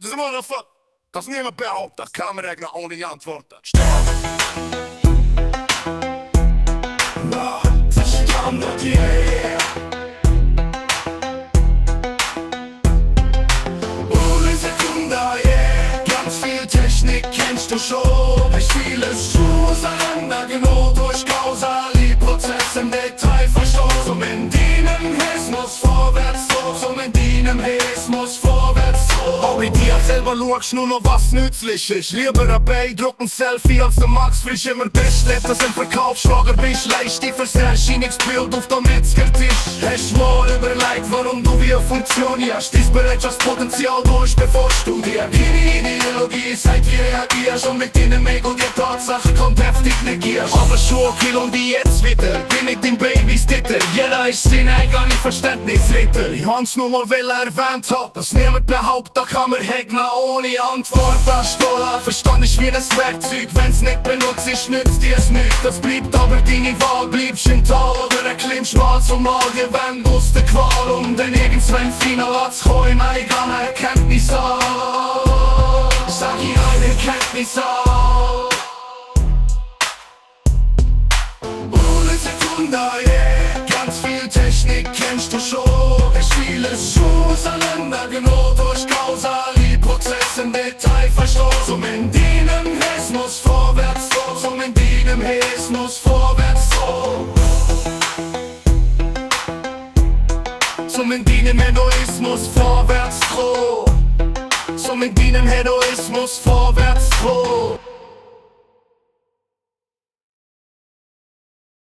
Das ist immer noch vor. Das niemand behaupta, kamerregler ohni Antworta. Verstanden, yeah. Millisekunda, yeah. Ganz viel Technik, kennst du scho. Hesch, vieles, schu, usanander, genau durch kausali. Prozess im Detail verstoh. Zum Dinem Hedonismus, vorwärts, zum Dinem Hedonismus, vorwärts. Auch in Diar selber luagsch nur noch was nützlich ist. Liaber beidruckens Selfie als der Max Frisch immer bestlebt, das im Verkaufsschlager bist. Leicht die Verserscheinungsbild auf dem Metzgertisch. Hast mal überlegt, warum du wie funktionierst? Dies bereits das Potenzial durch, bevor du Diar Dini Ideologie seit wie reagierst. Und mit Dinem Ego die Tatsache kommt heftig negierst. Aber scho und die jetzt wieder, bin ich Din Babystitter. Jeder ist sein eigener Verständnisritter. Ich hab's nur mal erwähnt hab, dass niemand behaupta, da kann man hegna ohne Antworta, stoh. Verstand ich wie das Werkzeug, wenn's nicht benutzt ist, nützt dir es nicht. Das bleibt aber deine Wahl, bleibst im Tal oder erklimmst mal zum Mal, gewinn aus der Qual. Und dann irgendwann final anzukommen, in eigener Erkenntnis an. Sag ich eine Erkenntnis an. Millisekunda, yeah. Ganz viel Technik, kennst du scho. Hesch, vieles, schu, usanander, genau durch kausali. Prozess im Detail verstoh. Zum Dinem Hedonismus, vorwärts, zum Dinem Hedonismus, vorwärts, zum Dinem Hedonismus, vorwärts, zum Dinem Hedonismus, vorwärts,